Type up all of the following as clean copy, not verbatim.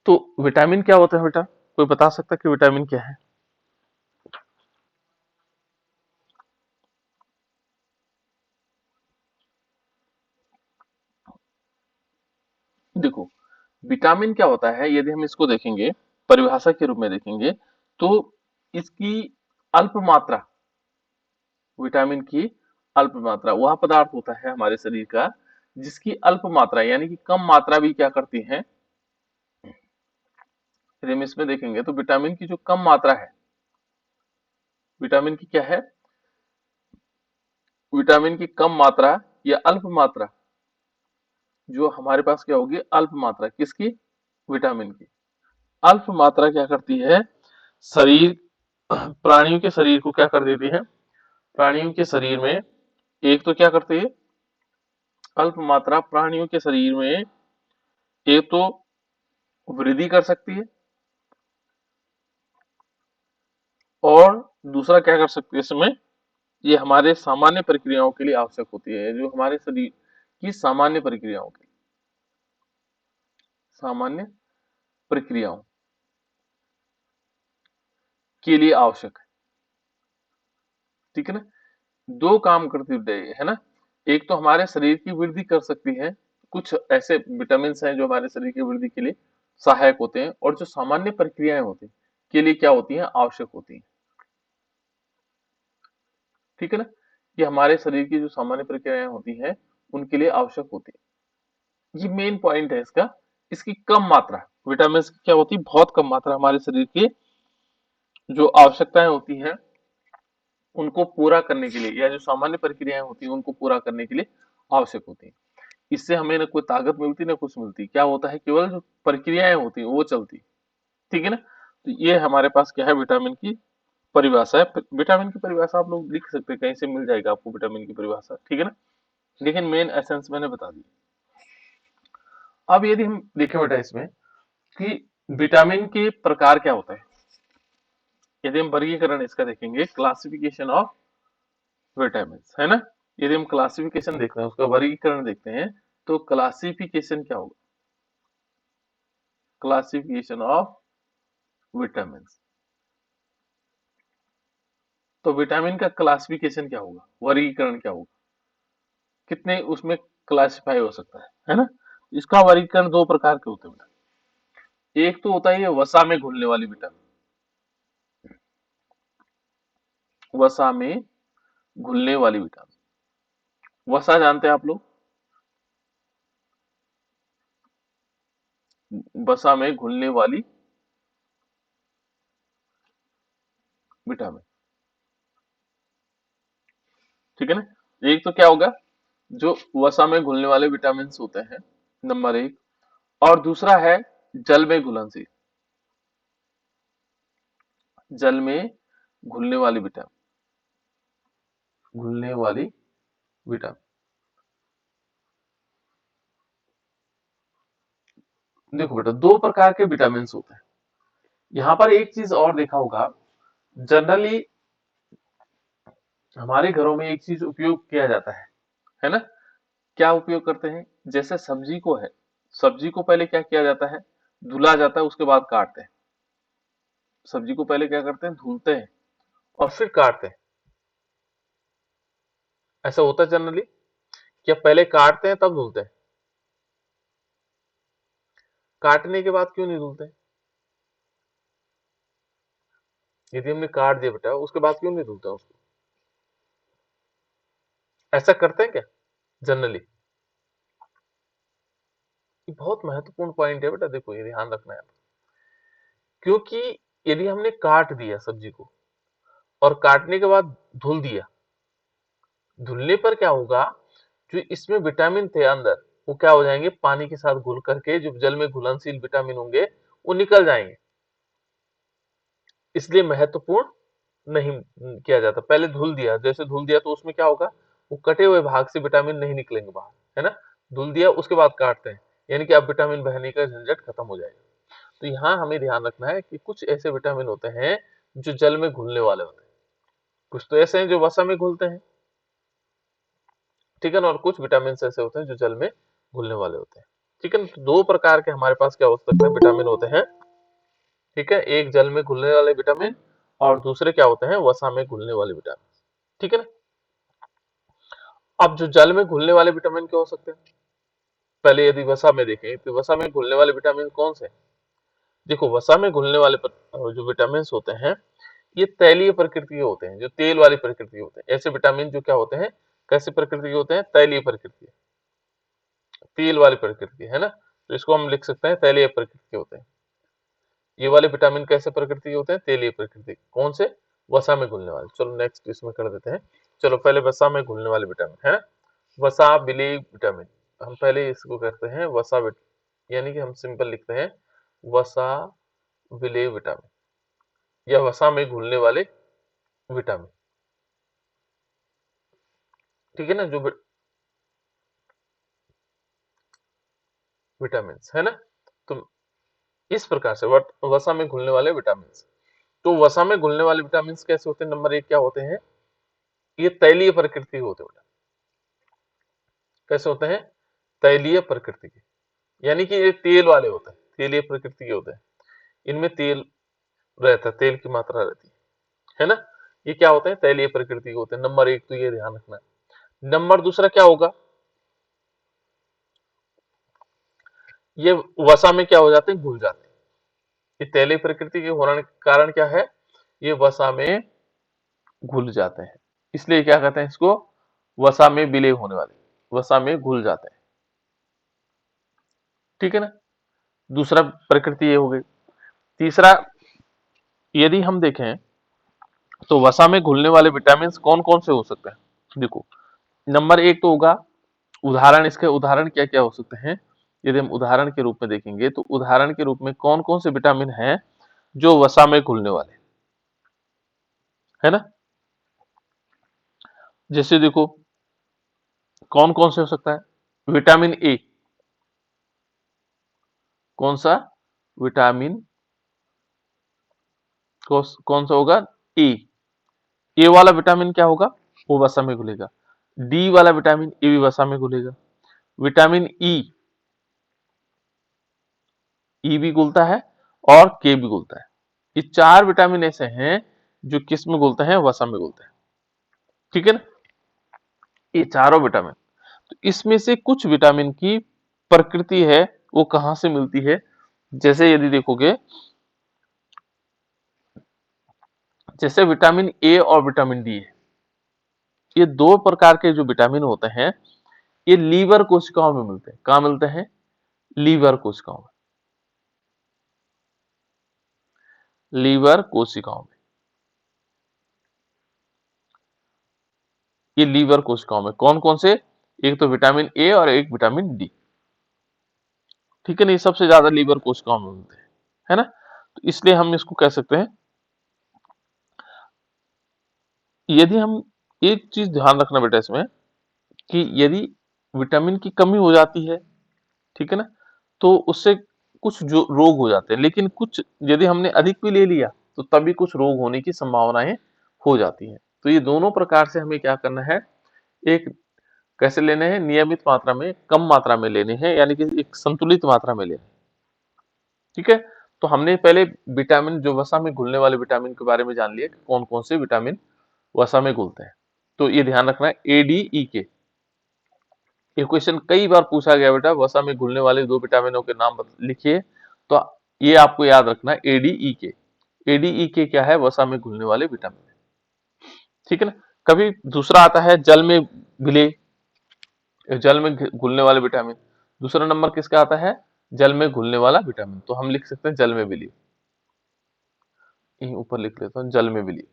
तो विटामिन क्या होता है बेटा, कोई बता सकता है कि विटामिन क्या है? देखो, विटामिन क्या होता है, यदि हम इसको देखेंगे, परिभाषा के रूप में देखेंगे, तो इसकी अल्प मात्रा, विटामिन की अल्प मात्रा वह पदार्थ होता है हमारे शरीर का जिसकी अल्प मात्रा यानी कि कम मात्रा भी क्या करती है, यदि हम इसमें देखेंगे तो विटामिन की जो कम मात्रा है, विटामिन की क्या है, विटामिन की कम मात्रा या अल्प मात्रा, जो हमारे पास क्या होगी, अल्प मात्रा किसकी, विटामिन की। अल्प मात्रा क्या करती है, शरीर, प्राणियों के शरीर को क्या कर देती है, प्राणियों के शरीर में एक तो क्या करती है, अल्प मात्रा प्राणियों के शरीर में एक तो वृद्धि कर सकती है, और दूसरा क्या कर सकती है इसमें, ये हमारे सामान्य प्रक्रियाओं के लिए आवश्यक होती है, जो हमारे शरीर की सामान्य प्रक्रियाओं के, सामान्य प्रक्रियाओं के लिए आवश्यक है। ठीक है ना, दो काम करती है ना, एक तो हमारे शरीर की वृद्धि कर सकती है, कुछ ऐसे विटामिन हैं जो हमारे शरीर की वृद्धि के लिए सहायक होते हैं, और जो सामान्य प्रक्रियाएं होती हैं के लिए क्या होती हैं, आवश्यक होती हैं। ठीक है ना, ये हमारे शरीर की जो सामान्य प्रक्रियाएं होती हैं उनके लिए आवश्यक होती है, ये मेन पॉइंट है इसका। इसकी कम मात्रा, विटामिन की क्या होती है, बहुत कम मात्रा हमारे शरीर की जो आवश्यकताएं होती हैं उनको पूरा करने के लिए, या जो सामान्य प्रक्रियाएं होती हैं उनको पूरा करने के लिए आवश्यक होती है। इससे हमें ना कोई ताकत मिलती ना कुछ मिलती, क्या होता है, केवल जो प्रक्रियाएं होती है वो चलती। ठीक है ना, तो ये हमारे पास क्या है, विटामिन की परिभाषा है। विटामिन की परिभाषा आप लोग लिख सकते हैं, कहीं से मिल जाएगा आपको विटामिन की परिभाषा। ठीक है ना, लेकिन मेन एसेंस मैंने बता दी। अब यदि हम देखें बेटा इसमें कि विटामिन के प्रकार क्या होते हैं, यदि हम वर्गीकरण इसका देखेंगे, क्लासिफिकेशन ऑफ विटामिन, है ना, यदि हम क्लासिफिकेशन देखते हैं, उसका वर्गीकरण देखते हैं, तो क्लासिफिकेशन क्या होगा, क्लासिफिकेशन ऑफ विटामिन, तो विटामिन का क्लासिफिकेशन क्या होगा, वर्गीकरण क्या होगा, कितने उसमें क्लासिफाई हो सकता है ना। इसका वर्गीकरण दो प्रकार के होते हैं बेटा, एक तो होता है ये वसा में घुलने वाली विटामिन, वसा में घुलने वाली विटामिन, वसा जानते हैं आप लोग, वसा में घुलने वाली विटामिन। ठीक है ना, एक तो क्या होगा, जो वसा में घुलने वाले विटामिन होते हैं, नंबर एक, और दूसरा है जल में घुलनशील, जल में घुलने वाली विटामिन, घुलने वाली विटामिन। देखो बेटा, दो प्रकार के विटामिन होते हैं। यहाँ पर एक चीज और देखा होगा, जनरली हमारे घरों में एक चीज उपयोग किया जाता है ना, क्या उपयोग करते हैं, जैसे सब्जी को है, सब्जी को पहले क्या किया जाता है, धुला जाता है, उसके बाद काटते हैं। सब्जी को पहले क्या करते हैं, धुलते हैं और फिर काटते हैं, ऐसा होता है जनरली, क्या पहले काटते हैं तब धुलते हैं, काटने के बाद क्यों नहीं धुलते, यदि हमने काट दिया बेटा उसके बाद क्यों नहीं धुलते उसको, ऐसा करते हैं क्या जनरली। ये बहुत महत्वपूर्ण पॉइंट है बेटा, देखो ये ध्यान रखना है, क्योंकि यदि हमने काट दिया सब्जी को और काटने के बाद धुल दिया, धुलने पर क्या होगा, जो इसमें विटामिन थे अंदर वो क्या हो जाएंगे, पानी के साथ घुल करके जो जल में घुलनशील विटामिन होंगे वो निकल जाएंगे, इसलिए महत्वपूर्ण नहीं किया जाता। पहले धुल दिया, जैसे धुल दिया तो उसमें क्या होगा, वो कटे हुए भाग से विटामिन नहीं निकलेंगे बाहर, है ना, धुल दिया उसके बाद काटते हैं, यानी कि अब विटामिन बहने का झंझट खत्म हो जाएगा। तो यहाँ हमें ध्यान रखना है कि कुछ ऐसे विटामिन होते हैं जो जल में घुलने वाले होते हैं, कुछ तो ऐसे हैं जो वसा में घुलते हैं, ठीक है ना, और कुछ विटामिन ऐसे होते हैं जो जल में घुलने वाले होते हैं। ठीक है ना। तो दो प्रकार के हमारे पास क्या हो सकते हैं, विटामिन होते हैं। ठीक है, एक जल में घुलने वाले विटामिन और दूसरे क्या होते हैं, वसा में घुलने वाले विटामिन। ठीक है ना। अब जो जल में घुलने वाले विटामिन क्या हो सकते हैं, पहले यदि वसा में देखें तो वसा में घुलने वाले विटामिन कौन से हैं? देखो, वसा में घुलने वाले जो विटामिन होते हैं, ये तैलीय प्रकृति के होते हैं, जो तेल वाली प्रकृति के होते हैं। ऐसे विटामिन जो क्या होते हैं, कैसे प्रकृति के होते हैं, तैलीय प्रकृति, तेल वाली प्रकृति, है ना। तो इसको हम लिख सकते हैं तैलीय प्रकृति के होते हैं। ये वाले विटामिन कैसे प्रकृति के होते हैं, तेलीय प्रकृति के। कौन से, वसा में घुलने वाले। चलो नेक्स्ट इसमें कर देते हैं। चलो पहले वसा में घुलने वाले विटामिन, है ना। वसा विलेय विटामिन, हम पहले इसको करते हैं वसा यानी कि हम सिंपल लिखते हैं वसा विलेय विटामिन या वसा में घुलने वाले विटामिन। ठीक है ना, जो विटामिन, है ना। तो इस प्रकार से वसा में घुलने वाले विटामिन। तो वसा में घुलने वाले विटामिन कैसे होते हैं, नंबर एक क्या होते हैं, ये तैलीय प्रकृति के होते हैं। कैसे होते हैं, तैलीय प्रकृति के, यानी कि ये तेल वाले होते हैं, तेलीय प्रकृति के होते हैं। इनमें तेल रहता है, तेल की मात्रा रहती है ना। ये क्या होते हैं, तैलीय प्रकृति के होते हैं। नंबर एक तो ये ध्यान रखना है। नंबर दूसरा क्या होगा, ये वसा में क्या हो जाते हैं, घुल जाते हैं। ये तैलीय प्रकृति के होने के कारण क्या है, ये वसा में घुल जाते हैं। इसलिए क्या कहते हैं इसको, वसा में विलय होने वाले, वसा में घुल जाते हैं। ठीक है ना। दूसरा प्रकृति ये हो गई। तीसरा, यदि हम देखें तो वसा में घुलने वाले विटामिन कौन कौन से हो सकते हैं। देखो, नंबर एक तो होगा उदाहरण, इसके उदाहरण क्या क्या हो सकते हैं। यदि हम उदाहरण के रूप में देखेंगे तो उदाहरण के रूप में कौन कौन से विटामिन हैं जो वसा में घुलने वाले, है ना। जैसे देखो, कौन कौन से हो सकता है, विटामिन ए। कौन सा, विटामिन कौन सा होगा, ए। ए वाला विटामिन क्या होगा, वो वसा में घुलेगा। डी वाला विटामिन ए भी वसा में घुलेगा। विटामिन ई, ई भी घुलता है और के भी घुलता है। ये चार विटामिन ऐसे हैं जो किस में घुलते हैं, वसा में घुलते हैं। ठीक है ना, ये चारों विटामिन। तो इसमें से कुछ विटामिन की प्रकृति है वो कहां से मिलती है। जैसे यदि देखोगे, जैसे विटामिन ए और विटामिन डी है, ये दो प्रकार के जो विटामिन होते हैं, ये लीवर कोशिकाओं में मिलते हैं। कहां मिलते हैं, लीवर कोशिकाओं में, लीवर कोशिकाओं में। ये लीवर कोशिकाओं में कौन कौन से, एक तो विटामिन ए और एक विटामिन डी। ठीक है ना, ये सबसे ज्यादा लीवर कोशिकाओं में मिलते हैं, है ना। तो इसलिए हम इसको कह सकते हैं, यदि हम, एक चीज ध्यान रखना बेटा इसमें, कि यदि विटामिन की कमी हो जाती है, ठीक है ना, तो उससे कुछ जो रोग हो जाते हैं। लेकिन कुछ यदि हमने अधिक भी ले लिया तो तभी कुछ रोग होने की संभावनाएं हो जाती हैं। तो ये दोनों प्रकार से हमें क्या करना है, एक कैसे लेने हैं, नियमित मात्रा में, कम मात्रा में लेने हैं, यानी कि एक संतुलित मात्रा में लेने हैं। ठीक है। तो हमने पहले विटामिन, जो वसा में घुलने वाले विटामिन के बारे में जान लिया कि कौन कौन से विटामिन वसा में घुलते हैं। तो ये ध्यान रखना है, ए डी ई के। ये क्वेश्चन कई बार पूछा गया बेटा, वसा में घुलने वाले दो विटामिनों के नाम लिखिए। तो ये आपको याद रखना है, एडीई के। एडीई के क्या है, वसा में घुलने वाले विटामिन। ठीक है ना। कभी दूसरा आता है जल में घुले, जल में घुलने वाले विटामिन। दूसरा नंबर किसका आता है, जल में घुलने वाला विटामिन। तो हम लिख सकते हैं जल में विलीय। यहीं ऊपर लिख लेता हूं, जल में विलीय।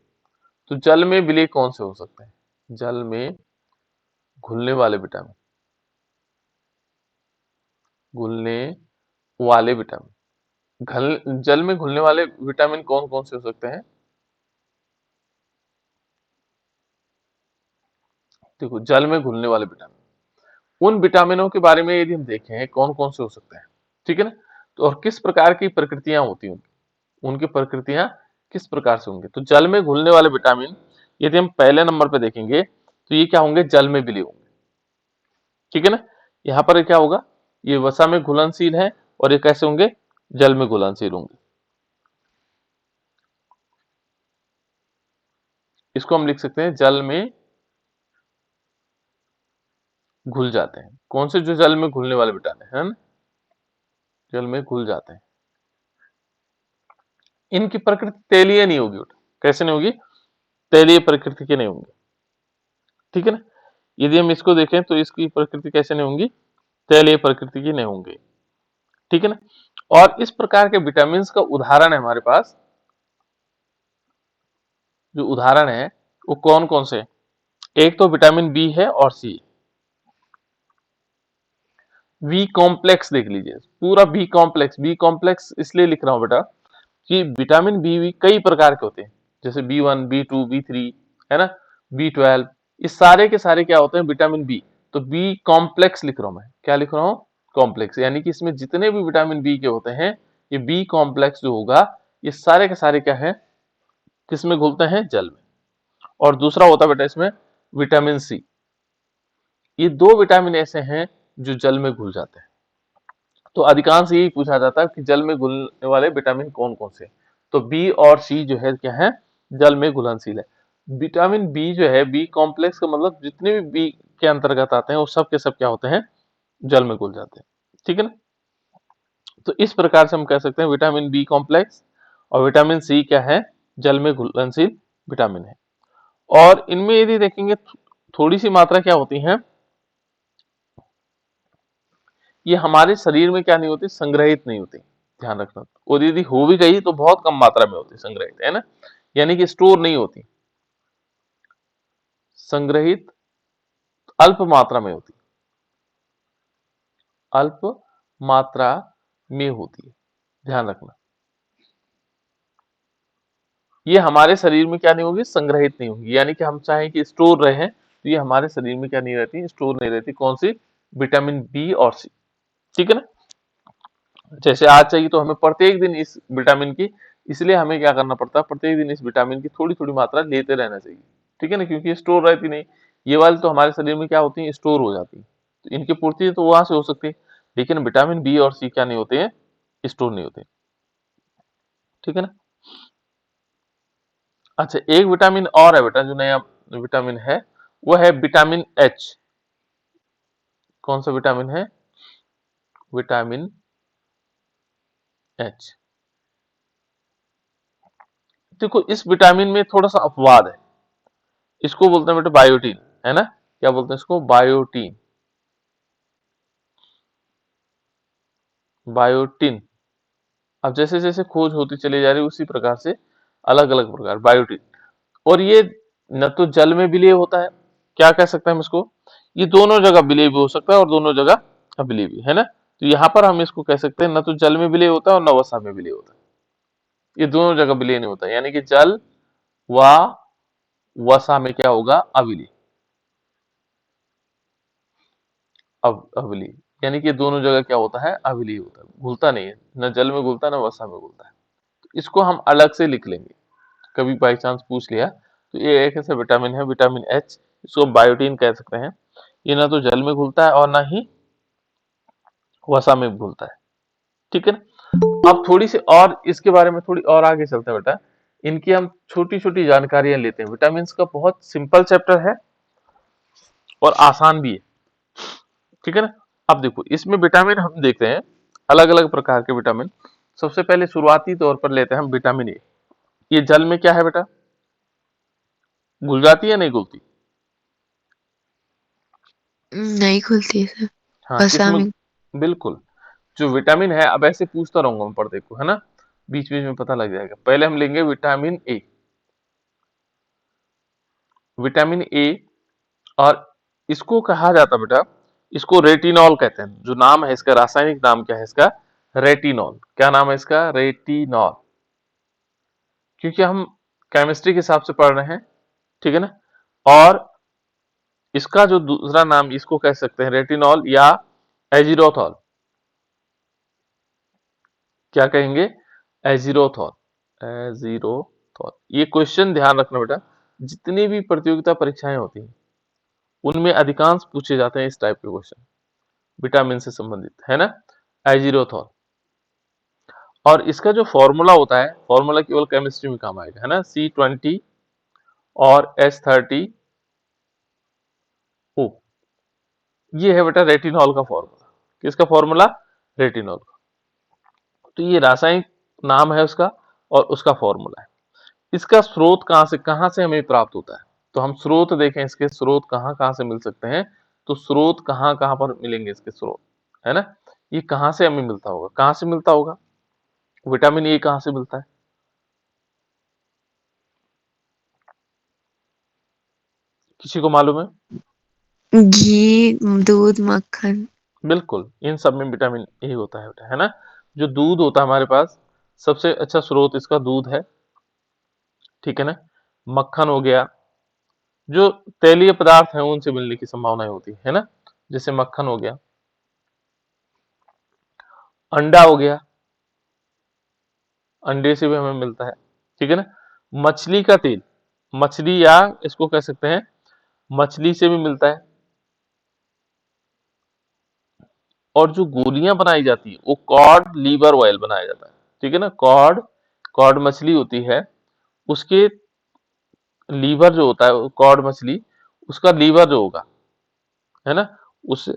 तो जल में विलीय कौन से हो सकते हैं, जल में घुलने वाले विटामिन, घुलने वाले विटामिन। जल में घुलने वाले विटामिन कौन कौन से हो सकते हैं। देखो, जल में घुलने वाले विटामिन, उन विटामिनों के बारे में यदि हम देखें कौन कौन से हो सकते हैं, ठीक है ना। तो और किस प्रकार की प्रकृतियां होती हैं उनकी, उनकी प्रकृतियां किस प्रकार से होंगे। तो जल में घुलने वाले विटामिन, यदि हम पहले नंबर पे देखेंगे तो ये क्या होंगे, जल में विलीय होंगे। ठीक है ना। यहाँ पर क्या होगा, ये वसा में घुलनशील है और ये कैसे होंगे, जल में घुलनशील होंगे। इसको हम लिख सकते हैं जल में घुल जाते हैं। कौन से, जो जल में घुलने वाले विटामिन है ना, जल में घुल जाते हैं। इनकी प्रकृति तेलीय नहीं होगी बेटा, कैसे नहीं होगी, तेलीय प्रकृति की नहीं होंगी, ठीक है ना। यदि हम इसको देखें तो इसकी प्रकृति कैसे नहीं होंगी, तेलीय प्रकृति की नहीं होंगी, ठीक है ना। और इस प्रकार के विटामिन का उदाहरण है हमारे पास, जो उदाहरण है वो कौन कौन से, एक तो विटामिन बी है और सी। बी कॉम्प्लेक्स देख लीजिए, पूरा बी कॉम्प्लेक्स, बी कॉम्प्लेक्स इसलिए लिख रहा हूं बेटा कि विटामिन बी भी कई प्रकार के होते हैं, जैसे बी 1, बी 2, बी 3, है ना, बी 12, ये सारे के सारे क्या होते हैं, विटामिन बी। तो बी कॉम्प्लेक्स लिख रहा हूं मैं, क्या लिख रहा हूं, कॉम्प्लेक्स, यानी कि इसमें जितने भी विटामिन बी के होते हैं, ये बी कॉम्प्लेक्स जो होगा, ये सारे के सारे क्या है, किसमें घुलते हैं, जल में। और दूसरा होता है बेटा इसमें विटामिन सी। ये दो विटामिन ऐसे हैं जो जल में घुल जाते हैं। तो अधिकांश यही पूछा जाता है कि जल में घुलने वाले विटामिन कौन कौन से। तो बी और सी जो है क्या है, जल में घुलनशील है। विटामिन बी जो है, बी कॉम्प्लेक्स का मतलब जितने भी बी के अंतर्गत आते हैं वो सब के सब क्या होते हैं, जल में घुल जाते हैं, ठीक है ना। तो इस प्रकार से हम कह सकते हैं विटामिन बी कॉम्प्लेक्स और विटामिन सी क्या है, जल में घुलनशील विटामिन है। और इनमें यदि देखेंगे थोड़ी सी मात्रा क्या होती है, ये हमारे शरीर में क्या नहीं होती, संग्रहित नहीं होती, ध्यान रखना। और यदि हो भी गई तो बहुत कम मात्रा में होती संग्रहित, है ना, यानी कि स्टोर नहीं होती, संग्रहित अल्प मात्रा में होती, अल्प मात्रा में होती है, ध्यान रखना। ये हमारे शरीर में क्या नहीं होगी, संग्रहित नहीं होगी, यानी कि हम चाहें कि स्टोर रहे तो ये हमारे शरीर में क्या नहीं रहती, स्टोर नहीं रहती। कौन सी, विटामिन बी और सी, ठीक है ना। जैसे आज चाहिए तो हमें प्रत्येक दिन इस विटामिन की, इसलिए हमें क्या करना पड़ता है, प्रत्येक दिन इस विटामिन की थोड़ी थोड़ी मात्रा लेते रहना चाहिए, ठीक है ना, क्योंकि स्टोर रहती नहीं। ये वाली तो हमारे शरीर में क्या होती है, स्टोर हो जाती है, तो इनकी पूर्ति तो वहां से हो सकती है, लेकिन विटामिन बी और सी क्या नहीं होते हैं, स्टोर नहीं होते, ठीक है ना। अच्छा, एक विटामिन और है बेटा जो नया विटामिन है, वो है विटामिन एच। कौन सा विटामिन है, विटामिन एच। देखो इस विटामिन में थोड़ा सा अपवाद है, इसको बोलते हैं बेटा बायोटीन, है ना, क्या बोलते हैं इसको, बायोटीन, बायोटीन। अब जैसे जैसे खोज होती चली जा रही है उसी प्रकार से अलग अलग प्रकार बायोटीन। और ये न तो जल में विलीय होता है, क्या कह सकते हैं हम इसको, ये दोनों जगह विलीय भी हो सकता है और दोनों जगह अविलीय भी, है ना। तो यहाँ पर हम इसको कह सकते हैं न तो जल में विलीय होता है और न वसा में विलीय होता है, ये दोनों जगह विलीय नहीं होता, यानी कि जल व वसा में क्या होगा, अविलीय, अविलीय, यानी कि दोनों जगह क्या होता है, अविलीय होता है, घुलता नहीं है, न जल में घुलता है न वसा में घुलता है। तो इसको हम अलग से लिख लेंगे, कभी बाई चांस पूछ लिया तो ये एक ऐसा विटामिन है, विटामिन एच, इसको बायोटीन कह सकते हैं। ये ना तो जल में घुलता है और ना ही वसा में घुलता है, ठीक है ना। अब थोड़ी सी और इसके बारे में थोड़ी और आगे चलते हैं बेटा, इनकी हम छोटी छोटी जानकारियां लेते हैं। विटामिन का बहुत सिंपल चैप्टर है और आसान भी है, ठीक है ना। अब देखो इसमें विटामिन हम देखते हैं, अलग अलग प्रकार के विटामिन। सबसे पहले शुरुआती तौर पर लेते हैं हम विटामिन ए। ये जल में क्या है बेटा, घुल जाती है नहीं घुलती, नहीं खुलती है सर। हाँ वसा किसमें, में। बिल्कुल। जो विटामिन है, अब ऐसे पूछता रहूंगा मैं पढ़ते को, है ना, बीच बीच में पता लग जाएगा। पहले हम लेंगे विटामिन ए, विटामिन ए, और इसको कहा जाता बेटा, इसको रेटिनॉल कहते हैं। जो नाम है इसका, रासायनिक नाम क्या है इसका, रेटिनॉल। क्या नाम है इसका, रेटिनॉल, क्योंकि हम केमिस्ट्री के हिसाब से पढ़ रहे हैं, ठीक है ना। और इसका जो दूसरा नाम, इसको कह सकते हैं रेटिनॉल या एजिरोथॉल। क्या कहेंगे, एजिरोथॉल, एजिरोथॉल। ये क्वेश्चन ध्यान रखना बेटा, जितनी भी प्रतियोगिता परीक्षाएं होती हैं उनमें अधिकांश पूछे जाते हैं इस टाइप के क्वेश्चन। विटामिन से संबंधित, है ना, एजिरोथॉल। और इसका जो फॉर्मूला होता है, फॉर्मूला केवल केमिस्ट्री में काम आएगा, है ना, C20 और H30O। ये है बेटा रेटिनॉल का फॉर्मूला। किसका फॉर्मूला? रेटिनॉल का। तो ये रासायनिक नाम है उसका और उसका फॉर्मूला है। इसका स्रोत कहाँ से हमें प्राप्त होता है? तो हम स्रोत देखें, इसके स्रोत कहाँ कहाँ से मिल सकते हैं। तो स्रोत कहाँ कहाँ पर मिलेंगे इसके स्रोत, है ना। ये कहाँ से हमें मिलता होगा, कहाँ से मिलता होगा? विटामिन ए कहाँ से मिलता है? किसी को मालूम है? घी, दूध, मक्खन। बिल्कुल, इन सब में विटामिन ए होता है बेटा, है ना। जो दूध होता है हमारे पास, सबसे अच्छा स्रोत इसका दूध है, ठीक है ना। मक्खन हो गया, जो तैलीय पदार्थ हैं उनसे मिलने की संभावनाएं होती है ना, जैसे मक्खन हो गया। अंडा हो गया, अंडे से भी हमें मिलता है, ठीक है ना। मछली का तेल, मछली या इसको कह सकते हैं मछली से भी मिलता है। और जो गोलियां बनाई जाती है वो कॉड लीवर ऑयल बनाया जाता है, ठीक है ना। कॉड, कॉड मछली होती है, उसके लीवर जो होता है कॉड मछली, उसका लीवर जो होगा, है ना, उससे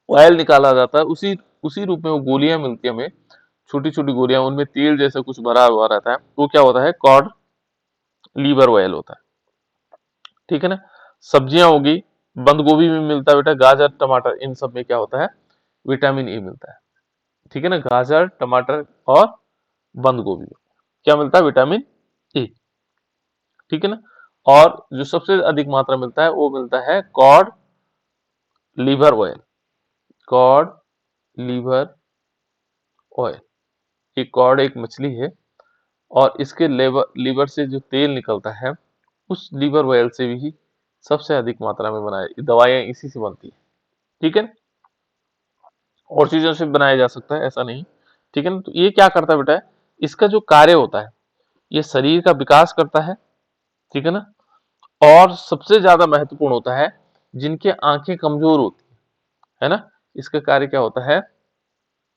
ऑयल निकाला जाता है। उसी उसी रूप में वो गोलियां मिलती है हमें, छोटी छोटी गोलियां, उनमें तेल जैसा कुछ भरा हुआ रहता है, वो क्या होता है? कॉड लीवर ऑयल होता है, ठीक है ना। सब्जियां होगी, बंद गोभी में मिलता है बेटा, गाजर टमाटर, इन सब में क्या होता है? विटामिन ए मिलता है, ठीक है ना। गाजर टमाटर और बंद गोभी में क्या मिलता है? विटामिन ए, ठीक है ना। और जो सबसे अधिक मात्रा मिलता है वो मिलता है cod liver oil, cod liver oil. ये कॉड एक मछली है और इसके लीवर से जो तेल निकलता है, उस लीवर ऑयल से भी सबसे अधिक मात्रा में बनाए दवाइयां इसी से बनती है, ठीक है। और चीजों से बनाया जा सकता है, ऐसा नहीं, ठीक है ना। तो ये क्या करता है बेटा, इसका जो कार्य होता है, ये शरीर का विकास करता है, ठीक है ना। और सबसे ज्यादा महत्वपूर्ण होता है जिनके आंखें कमजोर होती है ना, इसका कार्य क्या होता है?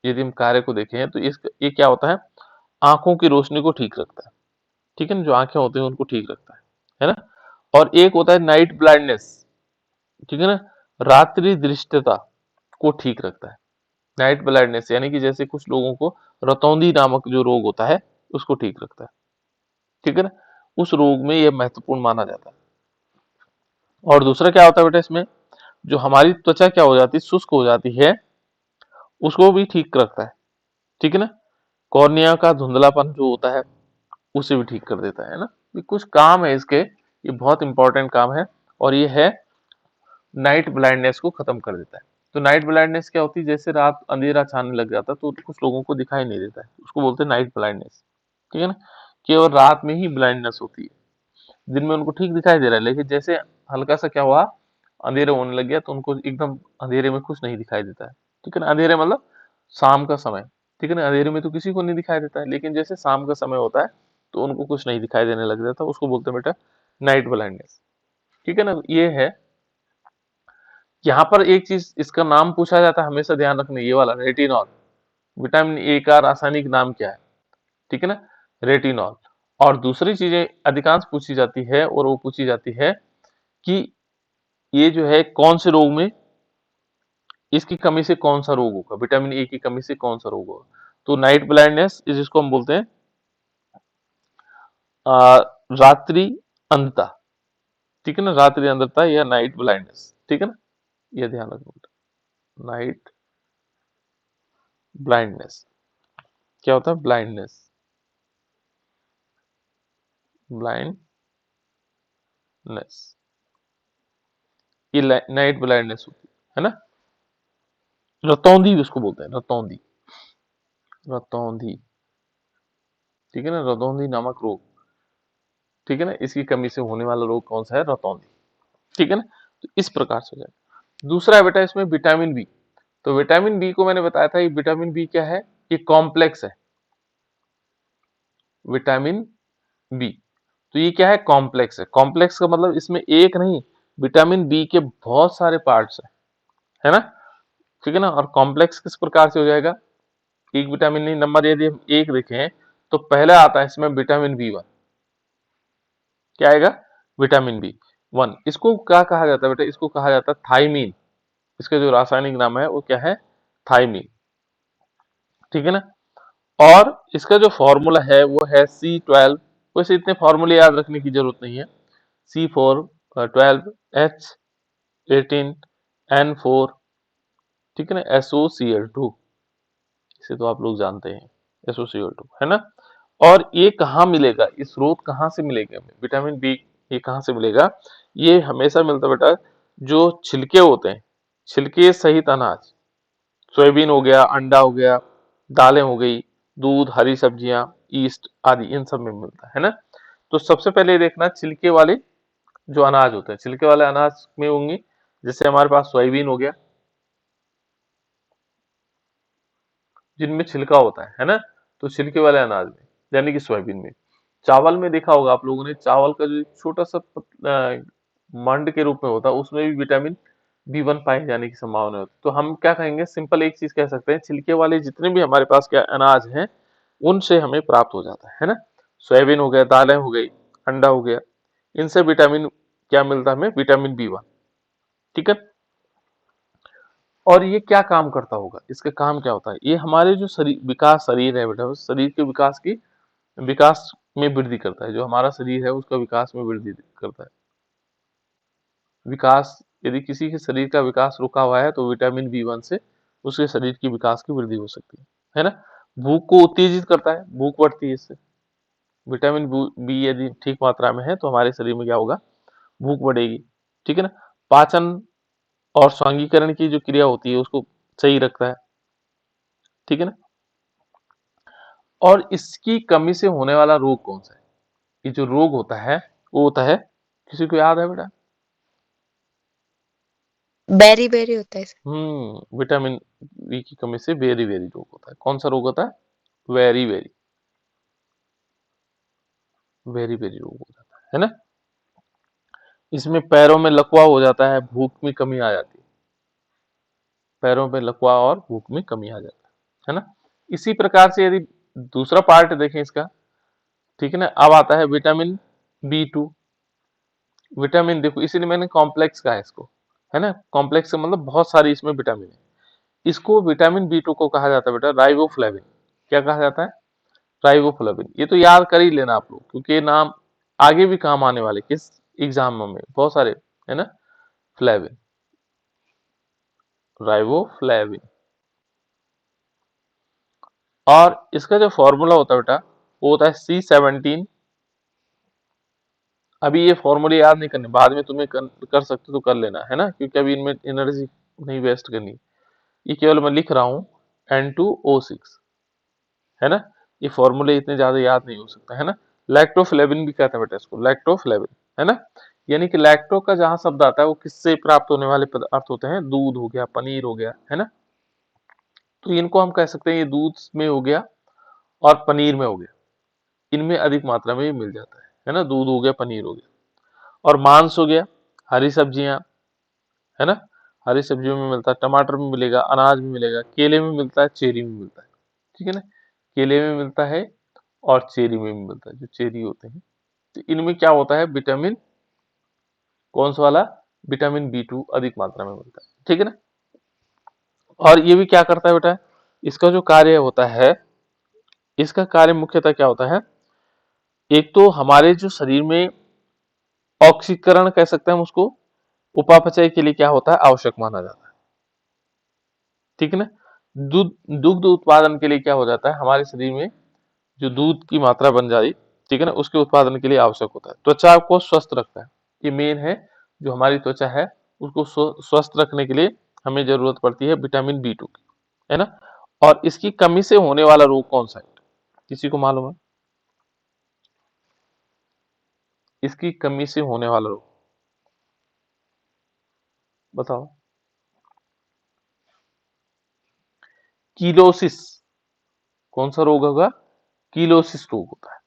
यदि हम कार्य को देखें तो ये क्या होता है? आंखों की रोशनी को ठीक रखता है, ठीक है ना। जो आंखें होती हैं उनको ठीक रखता है ना। और एक होता है नाइट ब्लाइंडनेस, ठीक है ना, रात्रि दृष्टता को ठीक रखता है। नाइट ब्लाइंडनेस यानी कि जैसे कुछ लोगों को रतौंधी नामक जो रोग होता है उसको ठीक रखता है, ठीक है ना। उस रोग में यह महत्वपूर्ण माना जाता है। और दूसरा क्या होता है बेटा इसमें, जो हमारी त्वचा क्या हो जाती है, शुष्क हो जाती है, उसको भी ठीक रखता है, ठीक है ना। कॉर्निया का धुंधलापन जो होता है उसे भी ठीक कर देता है ना। ये कुछ काम है इसके, ये बहुत इंपॉर्टेंट काम है। और ये है नाइट ब्लाइंडनेस को खत्म कर देता है। तो नाइट ब्लाइंडनेस क्या होती है? जैसे रात अंधेरा छाने लग जाता है तो कुछ लोगों को दिखाई नहीं देता है, उसको बोलते हैं नाइट ब्लाइंडनेस, ठीक है ना। केवल रात में ही ब्लाइंडनेस होती है, दिन में उनको ठीक दिखाई दे रहा है, लेकिन जैसे हल्का सा क्या हुआ, अंधेरे होने लग गया तो उनको एकदम अंधेरे में कुछ नहीं दिखाई देता है, ठीक है ना। अंधेरे मतलब शाम का समय, ठीक है ना। अंधेरे में तो किसी को नहीं दिखाई देता है, लेकिन जैसे शाम का समय होता है तो उनको कुछ नहीं दिखाई देने लग जाता, उसको बोलते हैं बेटा नाइट ब्लाइंडनेस, ठीक है ना। ये है। यहाँ पर एक चीज इसका नाम पूछा जाता है, हमेशा ध्यान रखना, ये वाला रेटिनॉल। विटामिन ए का रासायनिक नाम क्या है? ठीक है ना, रेटिनॉल। और दूसरी चीजें अधिकांश पूछी जाती है, और वो पूछी जाती है कि ये जो है कौन से रोग में, इसकी कमी से कौन सा रोग होगा, विटामिन ए की कमी से कौन सा रोग होगा। तो नाइट ब्लाइंडनेस जिसको हम बोलते हैं आ, रात्रि अंधता, ठीक है ना, रात्रि अंधता या नाइट ब्लाइंडनेस, ठीक है ना। ये ध्यान रखना, नाइट ब्लाइंडनेस क्या होता है? ब्लाइंडनेस, ब्लाइंडनेस, ये नाइट ब्लाइंडनेस होती है ना। रतौंधी भी उसको बोलते हैं, रतौंधी, रतौंधी, ठीक है ना, रतौंधी नामक रोग, ठीक है ना। इसकी कमी से होने वाला रोग कौन सा है? रतौंधी, ठीक है ना। तो इस प्रकार से हो जाए। दूसरा है बेटा इसमें विटामिन बी। तो विटामिन बी को मैंने बताया था, ये विटामिन बी क्या है? ये कॉम्प्लेक्स है, विटामिन बी। तो ये क्या है? कॉम्प्लेक्स है। कॉम्प्लेक्स का मतलब इसमें एक नहीं, विटामिन बी के बहुत सारे पार्ट्स है ना। ठीक है ना। और कॉम्प्लेक्स किस प्रकार से हो जाएगा, एक विटामिन नहीं, नंबर यदि हम एक देखें तो पहला आता है इसमें विटामिन बी वन। क्या आएगा, विटामिन बी वन। इसको क्या कहा जाता है बेटा, इसको कहा जाता है थाइमीन। इसका जो रासायनिक नाम है वो क्या है, थाइमीन। ठीक है ना। और इसका जो फॉर्मूला है वो है C12। वैसे इतने फॉर्मूले याद रखने की जरूरत नहीं है। C4 12 H18N4, ठीक है ना, SOCl2, इसे तो आप लोग जानते हैं, SOCl2, है ना। और ये कहाँ मिलेगा, ये स्रोत कहाँ से मिलेगा हमें विटामिन बी, ये कहाँ से मिलेगा, ये हमेशा मिलता है बेटा जो छिलके होते हैं, छिलके सहित अनाज, सोयाबीन हो गया, अंडा हो गया, दालें हो गई, दूध, हरी सब्जियां, ईस्ट आदि, इन सब में मिलता है ना। तो सबसे पहले देखना छिलके वाले जो अनाज होते हैं, छिलके वाले अनाज में होंगे, जैसे हमारे पास सोयाबीन हो गया जिनमें छिलका होता है ना, तो छिलके वाले अनाज में यानी कि सोयाबीन में। चावल में देखा होगा आप लोगों ने, चावल का जो एक छोटा सा मंड के रूप में होता है, उसमें भी विटामिन बी वन पाए जाने की संभावना होती है। तो हम क्या कहेंगे, सिंपल एक चीज कह सकते हैं, छिलके वाले जितने भी हमारे पास क्या अनाज हैं उनसे हमें प्राप्त हो जाता है ना। सोयाबीन हो गया, दालें हो गई, अंडा हो गया, इनसे विटामिन क्या मिलता है हमें, विटामिन बी वन। ठीक है। और ये क्या काम करता होगा, इसका काम क्या होता है, ये हमारे जो शरीर विकास, शरीर है बेटा, उस शरीर के विकास में वृद्धि करता है। जो हमारा शरीर है उसका विकास में वृद्धि करता है। विकास, यदि किसी के शरीर का विकास रुका हुआ है तो विटामिन बी वन से उसके शरीर की विकास की वृद्धि हो सकती है ना। भूख को उत्तेजित करता है, भूख बढ़ती है इससे। विटामिन बी यदि ठीक मात्रा में है तो हमारे शरीर में क्या होगा, भूख बढ़ेगी। ठीक है ना। पाचन और स्वांगीकरण की जो क्रिया होती है उसको सही रखता है। ठीक है ना। और इसकी कमी से होने वाला रोग कौन सा है, ये जो रोग होता है वो होता है, किसी को याद है बेटा, बेरी बेरी होता है। विटामिन बी की कमी से वेरी वेरी रोग होता है। कौन सा रोग होता है, वेरी वेरी, वेरी वेरी रोग हो जाता है ना। इसमें पैरों में लकवा हो जाता है, भूख में कमी आ जाती है, पैरों में लकवा और भूख में कमी आ जाता है ना। इसी प्रकार से यदि दूसरा पार्ट देखें इसका, ठीक है ना, अब आता है विटामिन बी टू। विटामिन देखो, इसीलिए मैंने कॉम्प्लेक्स कहा है इसको, है ना। कॉम्प्लेक्स से मतलब बहुत सारी इसमें विटामिन है। इसको विटामिन बी टू को कहा जाता है बेटा राइबोफ्लेविन। क्या कहा जाता है, राइबोफ्लेविन। ये तो याद कर ही लेना आप लोग, क्योंकि ये नाम आगे भी काम आने वाले किस एग्जाम में बहुत सारे, है ना। Flavin, riboflavin. और इसका जो फॉर्मूला होता है बेटा वो होता है C17। अभी ये फॉर्मूले याद नहीं करने, बाद में तुम्हें कर सकते तो कर लेना, है ना, क्योंकि अभी इनमें एनर्जी नहीं वेस्ट करनी। ये केवल मैं लिख रहा हूँ, N2O6, है ना। ये फॉर्मूले इतने ज्यादा याद नहीं हो सकते, है ना। लैक्टोफ्लेविन भी कहते हैं बेटा इसको, लैक्टोफ्लेविन, है ना। यानी कि लैक्टो का जहां शब्द आता है वो किससे प्राप्त होने वाले पदार्थ होते हैं, दूध हो गया, पनीर हो गया, है ना। तो इनको हम कह सकते हैं ये दूध में हो गया और पनीर में हो गया, इनमें अधिक मात्रा में ये मिल जाता है ना। दूध हो गया, पनीर हो गया। और मांस हो गया, हरी सब्जियां, है ना, हरी सब्जियों में मिलता है, टमाटर में मिलेगा, अनाज में मिलेगा, केले में मिलता है, चेरी में मिलता है। ठीक है ना। केले में मिलता है और चेरी में भी मिलता है, जो चेरी होते हैं। तो इनमें क्या होता है, विटामिन कौन सा वाला, विटामिन बी टू अधिक मात्रा में मिलता है। ठीक है ना। और ये भी क्या करता है बेटा, इसका जो कार्य होता है, इसका कार्य मुख्यतः क्या होता है, एक तो हमारे जो शरीर में ऑक्सीकरण कह सकते हैं हम उसको, उपापचय के लिए क्या होता है, आवश्यक माना जाता है। ठीक है ना। दूध, दुग्ध उत्पादन के लिए क्या हो जाता है, हमारे शरीर में जो दूध की मात्रा बन जाए, ठीक है ना, उसके उत्पादन के लिए आवश्यक होता है। त्वचा को स्वस्थ रखता है, ये मेन है। जो हमारी त्वचा है उसको स्वस्थ रखने के लिए हमें जरूरत पड़ती है विटामिन बी टू की, है ना। और इसकी कमी से होने वाला रोग कौन सा है, किसी को मालूम है, इसकी कमी से होने वाला रोग बताओ। कीलोसिस, कौन सा रोग होगा, कीलोसिस रोग होता है।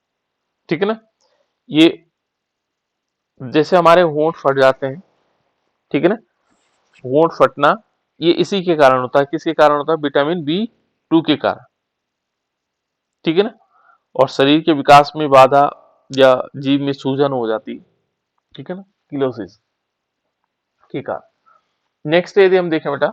ठीक है ना। ये जैसे हमारे होंठ फट जाते हैं, ठीक है ना, होंठ फटना, ये इसी के कारण होता है, किसके कारण होता है? विटामिन B2 के कारण, ठीक है ना। और शरीर के विकास में बाधा या जीभ में सूजन हो जाती है, ठीक है ना, किलोसिस के कारण। नेक्स्ट यदि हम देखें बेटा,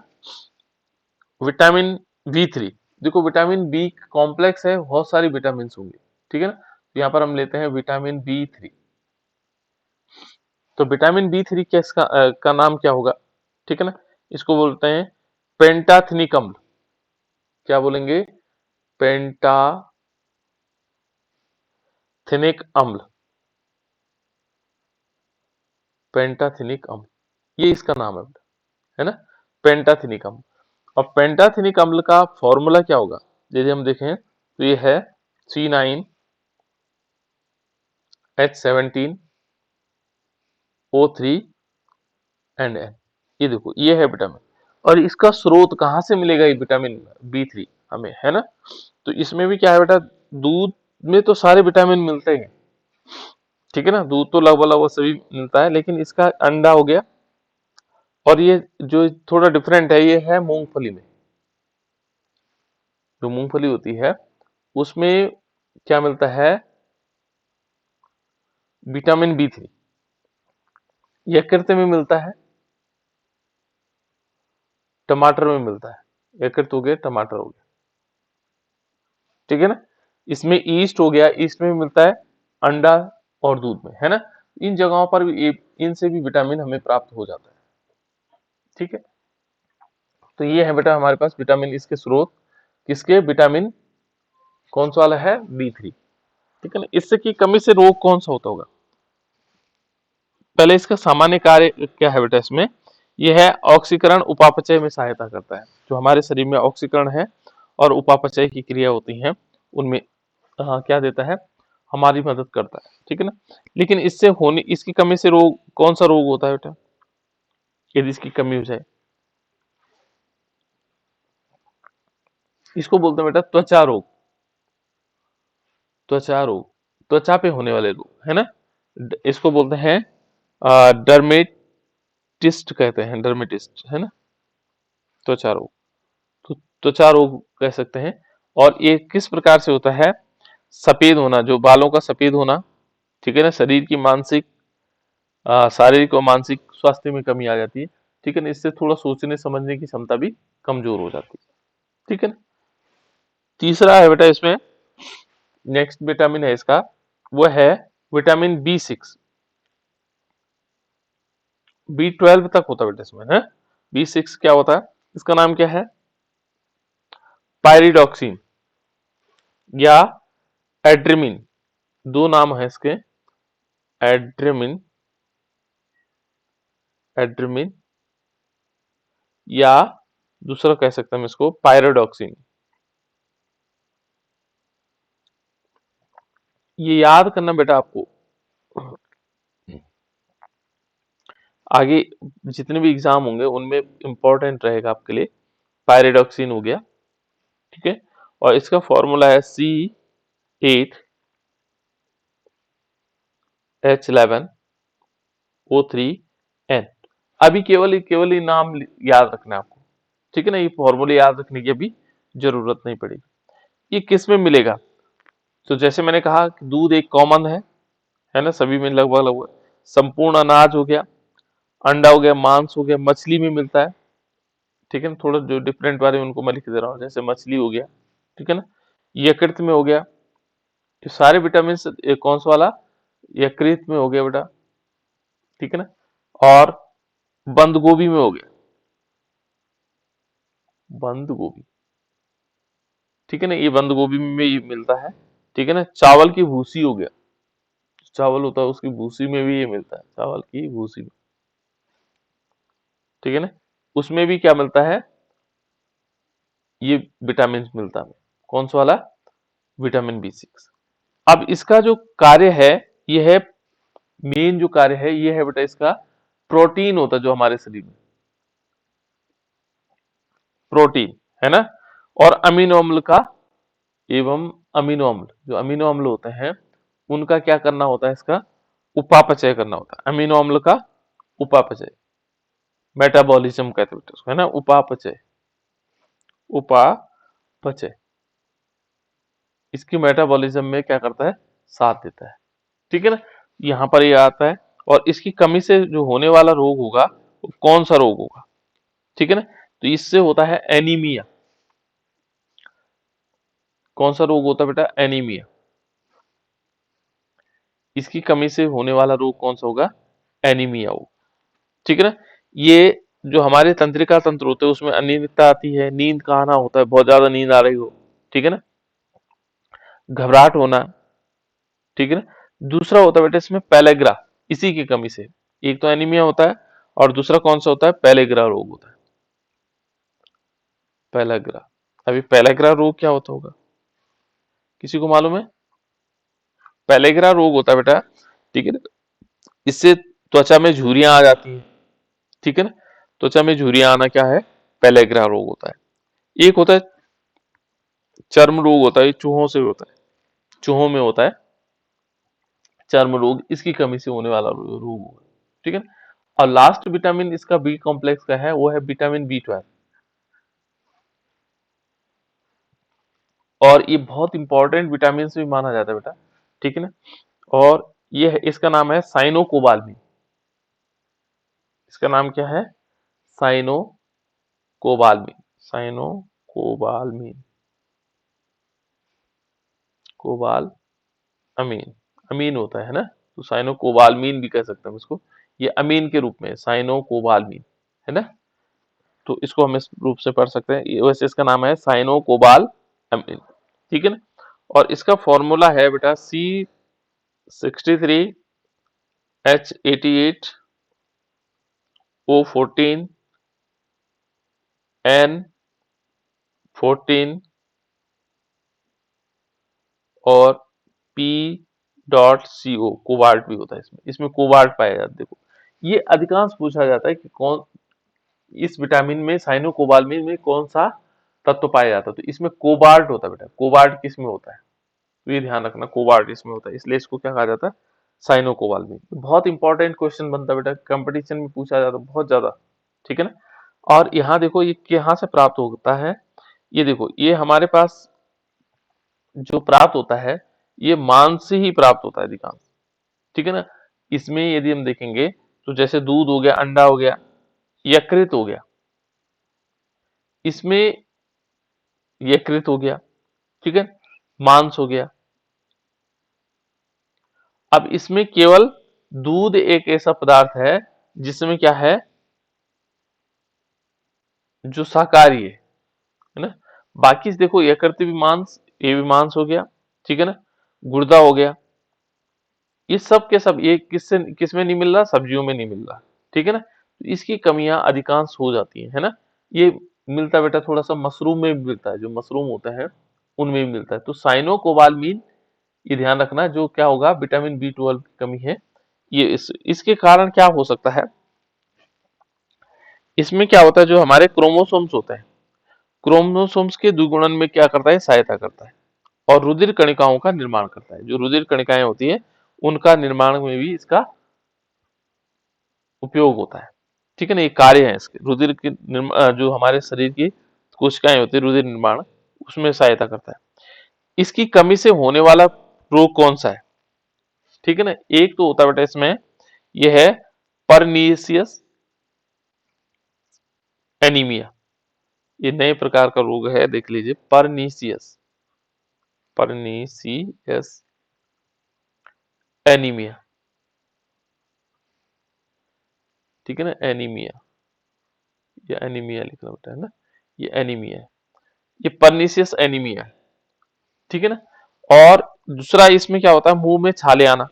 विटामिन B3। देखो विटामिन B कॉम्प्लेक्स है, बहुत सारी विटामिन होंगे, ठीक है ना। तो यहाँ पर हम लेते हैं विटामिन B3। तो विटामिन B3 क्या इसका का नाम क्या होगा, ठीक है ना। इसको बोलते हैं पेंटाथनिक अम्ल। क्या बोलेंगे? पेंटाथेनिक अम्ल, पेंटाथेनिक अम्ल, ये इसका नाम है ना, पेंटाथेनिक अम्ल। और पेंटाथेनिक अम्ल का फॉर्मूला क्या होगा यदि हम देखें, तो ये है C9H17O3 ये देखो, ये है विटामिन। और इसका स्रोत कहाँ से मिलेगा ये विटामिन B3 हमें, है ना। तो इसमें भी क्या है बेटा, दूध में तो सारे विटामिन मिलते हैं, ठीक है ना, दूध तो लगभग लगभग सभी मिलता है, लेकिन इसका अंडा हो गया, और ये जो थोड़ा डिफरेंट है, ये है मूंगफली में। जो मूंगफली होती है उसमें क्या मिलता है? Vitamin B3। यकृत में मिलता है, टमाटर में मिलता है। यकृत हो गया, टमाटर हो गया, ठीक है ना। इसमें ईस्ट हो गया, ईस्ट में मिलता है अंडा और दूध में, है ना। इन जगहों पर भी इनसे भी विटामिन हमें प्राप्त हो जाता है, ठीक है। तो ये है बेटा हमारे पास विटामिन, इसके स्रोत किसके? विटामिन कौन सा वाला है? B3, ठीक है ना। इससे की कमी से रोग कौन सा होता होगा? पहले इसका सामान्य कार्य क्या है बेटा इसमें? यह है ऑक्सीकरण उपापचय में सहायता करता है। जो हमारे शरीर में ऑक्सीकरण है और उपापचय की क्रिया होती है उनमें क्या देता है? हमारी मदद करता है, ठीक है ना। लेकिन इसकी कमी से रोग कौन सा रोग होता है बेटा, यदि इसकी कमी हो जाए? इसको बोलते हैं बेटा त्वचा रोग। त्वचा रोग, त्वचा पे होने वाले रोग, है ना। इसको बोलते हैं डर्मेटिस्ट, कहते हैं डर्मेटिस्ट, है ना, त्वचा रोग। तो त्वचा रोग कह सकते हैं। और ये किस प्रकार से होता है? सफेद होना, जो बालों का सफेद होना, ठीक है ना, शरीर की मानसिक शारीरिक और मानसिक स्वास्थ्य में कमी आ जाती है, ठीक है ना। इससे थोड़ा सोचने समझने की क्षमता भी कमजोर हो जाती है, ठीक है ना। तीसरा है बेटा इसमें, नेक्स्ट विटामिन है इसका, वो है विटामिन B6। B12 तक होता है बेटा इसमें, है। B6 क्या होता है? इसका नाम क्या है? पायरिडॉक्सिन या एड्रेमिन, दो नाम है इसके। एड्रेमिन, एड्रेमिन, या दूसरा कह सकते हैं हम इसको पायरोडॉक्सिन। ये याद करना बेटा आपको, आगे जितने भी एग्जाम होंगे उनमें इंपॉर्टेंट रहेगा आपके लिए। पायरिडॉक्सिन हो गया, ठीक है। और इसका फॉर्मूला है C8H11O3N। अभी केवल ये नाम याद रखना है आपको, ठीक है ना। ये फॉर्मूले याद रखने की अभी जरूरत नहीं पड़ेगी। ये किस में मिलेगा? तो जैसे मैंने कहा कि दूध एक कॉमन है ना, सभी में लगभग लगभग। संपूर्ण अनाज हो गया, अंडा हो गया, मांस हो गया, मछली में मिलता है, ठीक है ना। थोड़ा जो डिफरेंट वाले उनको मैं लिख दे रहा हूँ, जैसे मछली हो गया, ठीक है ना। यकृत में हो गया, ये सारे विटामिन कौन सा वाला? यकृत में हो गया बेटा, ठीक है ना। और बंद गोभी में हो गया, बंद गोभी, ठीक है ना, ये बंद गोभी में ये मिलता है, ठीक है ना। चावल की भूसी हो गया, चावल होता है उसकी भूसी में भी ये मिलता है, चावल की भूसी में, ठीक है ना। उसमें भी क्या मिलता है? ये विटामिन मिलता है, कौन सा वाला? Vitamin B6। अब इसका जो कार्य है, ये है मेन जो कार्य है, ये है बेटा इसका प्रोटीन होता है जो हमारे शरीर में, प्रोटीन, है ना। और अमीनो अम्ल का, एवं अमीनो अम्ल, जो अमीनो अम्ल होते हैं उनका क्या करना होता है? इसका उपापचय करना होता है, अमीनो अम्ल का उपापचय, मेटाबॉलिज्म कहते हैं बेटा उसको, है ना, उपापचय। उपापचय इसकी मेटाबॉलिज्म में क्या करता है, साथ देता है। ठीक है ना, यहाँ पर ये आता है। और इसकी कमी से जो होने वाला रोग होगा वो कौन सा रोग होगा, ठीक है ना, तो इससे होता है एनीमिया। कौन सा रोग होता है बेटा, एनीमिया। इसकी कमी से होने वाला रोग कौन सा होगा, एनीमिया हो। ठीक है ना, ये जो हमारे तंत्रिका तंत्र होते हैं उसमें अनियमितता आती है, नींद का आना होता है, बहुत ज्यादा नींद आ रही हो, ठीक है ना, घबराहट होना, ठीक है ना। दूसरा होता है बेटा इसमें पेलेग्रा, इसी की कमी से। एक तो एनीमिया होता है और दूसरा कौन सा होता है, पेलेग्रा रोग होता है। पेलेग्रा, अभी पेलेग्रा रोग क्या होता होगा, किसी को मालूम है। पेलेग्रा रोग होता है बेटा, ठीक है ना, इससे त्वचा में झुर्रियां आ जाती हैं, ठीक है ना, त्वचा में झुर्रियां आना क्या है, पेलेग्रा रोग होता है। एक होता है चर्म रोग, होता है, ये चूहों से होता है, चूहों में होता है चर्म रोग, इसकी कमी से होने वाला रोग होगा, ठीक है ना। और लास्ट विटामिन इसका बी कॉम्प्लेक्स का है, वो है विटामिन बी 12। और ये बहुत इंपॉर्टेंट विटामिन भी माना जाता है बेटा, ठीक है ना। और ये है, इसका नाम है साइनोकोबाल्मिन। इसका नाम क्या है, साइनोकोबाल्मिन। साइनोकोबाल्मिन, कोबाल अमीन, अमीन होता है ना, तो साइनोकोबाल्मिन भी कह सकते हैं इसको। ये अमीन के रूप में साइनोकोबाल्मिन, है ना, तो इसको हम इस रूप से पढ़ सकते हैं। वैसे इसका नाम है साइनोकोबाल अमीन, ठीक है ना। और इसका फॉर्मूला है बेटा C63H88O14 और P.CO, कोबाल्ट भी होता है इसमें, इसमें कोबाल्ट पाया जाता है। देखो ये अधिकांश पूछा जाता है कि कौन, इस विटामिन में साइनोकोबाल्मिन में कौन सा तत्व पाया जाता है, तो इसमें कोबाल्ट होता है बेटा। कोबाल्ट किस में होता है, तो ये ध्यान रखना, कोबाल्ट इसमें होता है, इसलिए इसको क्या कहा जाता है, साइनोकोबाल्मिन। बहुत इंपॉर्टेंट क्वेश्चन बनता है बेटा, कंपटीशन में पूछा जाता है बहुत ज्यादा, ठीक है ना। और यहाँ देखो ये कहाँ से प्राप्त होता है, ये देखो ये हमारे पास जो प्राप्त होता है ये मांस से ही प्राप्त होता है अधिकांश, ठीक है ना। इसमें यदि हम देखेंगे तो जैसे दूध हो गया, अंडा हो गया, यकृत हो गया, इसमें यकृत हो गया, ठीक है, मांस हो गया। अब इसमें केवल दूध एक ऐसा पदार्थ है जिसमें क्या है, जो शाकाहारी है ना। बाकी देखो यकृत भी मांस, ये भी मांस हो गया, ठीक है ना, गुर्दा हो गया, ये सब के सब ये किससे किसमें नहीं मिल रहा, सब्जियों में नहीं मिल रहा, ठीक है ना। तो इसकी कमियां अधिकांश हो जाती है ना। ये मिलता है बेटा थोड़ा सा मशरूम में भी मिलता है, जो मशरूम होता है उनमें भी मिलता है। तो साइनोकोबाल्मिन, ये ध्यान रखना, जो क्या होगा, विटामिन बी 12 की कमी है, ये इसके कारण क्या हो सकता है, इसमें क्या होता है, जो हमारे क्रोमोसोम्स होते हैं, क्रोमोसोम्स के द्विगुणन में क्या करता है, सहायता करता है। और रुधिर कणिकाओं का निर्माण करता है, जो रुधिर कणिकाएं होती है उनका निर्माण में भी इसका उपयोग होता है, ठीक है ना। ये कार्य है इसके, रुधिर के जो हमारे शरीर की कोशिकाएं होती है रुधिर निर्माण, उसमें सहायता करता है। इसकी कमी से होने वाला रोग कौन सा है, ठीक है ना। एक तो होता है बेटा इसमें, यह है परनीसियस एनीमिया। ये नए प्रकार का रोग है, देख लीजिए, परनीसियस, परनीसियस एनीमिया, ठीक है ना, एनीमिया, या एनीमिया लिखना बेटा, है ना, ये एनीमिया है, ये परनीसियस एनीमिया है, ठीक है ना। और दूसरा इसमें क्या होता है, मुंह में छाले आना,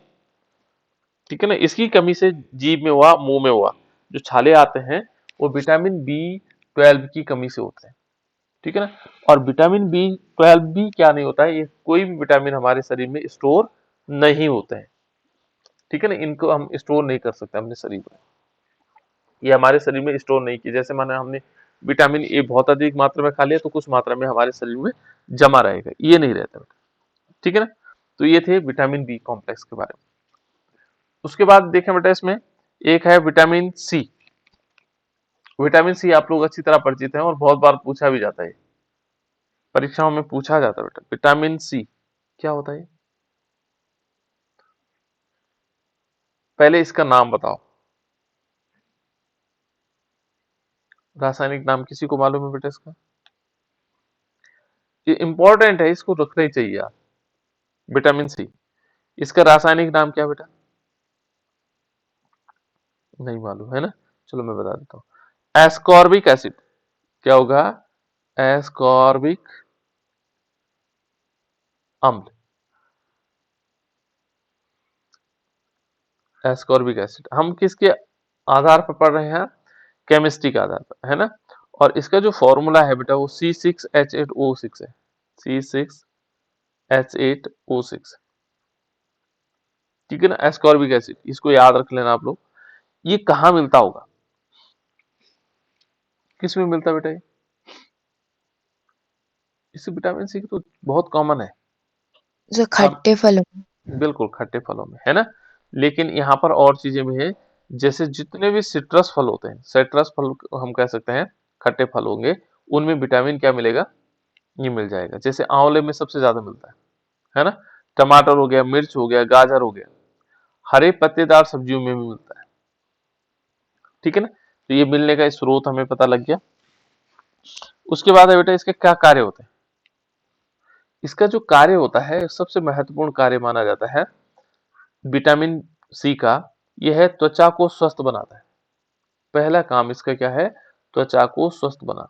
ठीक है ना, इसकी कमी से जीभ में हुआ, मुंह में हुआ, जो छाले आते हैं वो विटामिन बी 12 की कमी से होते हैं, ठीक है ना। और विटामिन बी 12 भी क्या नहीं होता है, ये कोई भी विटामिन हमारे शरीर में स्टोर नहीं होते हैं, ठीक है ना, इनको हम स्टोर नहीं कर सकते अपने शरीर में, ये हमारे शरीर में स्टोर नहीं किए। जैसे माने हमने विटामिन ए बहुत अधिक मात्रा में खा लिया तो कुछ मात्रा में हमारे शरीर में जमा रहेगा, ये नहीं रहता, ठीक है ना। तो ये थे विटामिन बी कॉम्प्लेक्स के बारे में। उसके बाद देखें बेटा इसमें एक है विटामिन सी। विटामिन सी आप लोग अच्छी तरह परिचित हैं और बहुत बार पूछा भी जाता है, परीक्षाओं में पूछा जाता है बेटा। विटामिन सी क्या होता है? पहले इसका नाम बताओ, रासायनिक नाम किसी को मालूम है बेटा इसका? ये इंपॉर्टेंट है, इसको रखना ही चाहिए आप। विटामिन सी, इसका रासायनिक नाम क्या बेटा? नहीं मालूम है ना? चलो मैं बता देता हूँ, एस्कॉर्बिक एसिड। क्या होगा? एस्कॉर्बिक अम्ल, एस्कॉर्बिक एसिड। हम किसके आधार पर पढ़ रहे हैं? केमिस्ट्री के आधार पर, है ना? और इसका जो फॉर्मूला है बेटा वो C6H8O6 है, C6H8O6। ठीक है ना? एस्कॉर्बिक एसिड, इसको याद रख लेना आप लोग। ये कहाँ मिलता होगा? किस में मिलता है बेटा ये? इससे विटामिन सी तो बहुत कॉमन है। जो हम खट्टे फलों में। बिल्कुल खट्टे फलों में, है ना? लेकिन यहाँ पर और चीजें भी हैं, जैसे जितने भी सिट्रस फल होते हैं, सिट्रस फल हम कह सकते हैं खट्टे फल होंगे, उनमें विटामिन क्या मिलेगा? ये मिल जाएगा। जैसे आंवले में सबसे ज्यादा मिलता है ना? टमाटर हो गया, मिर्च हो गया, गाजर हो गया, हरे पत्तेदार सब्जियों में भी मिलता है। ठीक है ना? तो ये मिलने का स्रोत हमें पता लग गया। उसके बाद है बेटा इसके क्या कार्य होते हैं? इसका जो कार्य होता है, सबसे महत्वपूर्ण कार्य माना जाता है विटामिन सी का, यह है त्वचा को स्वस्थ बनाता है। पहला काम इसका क्या है? त्वचा को स्वस्थ बनाना।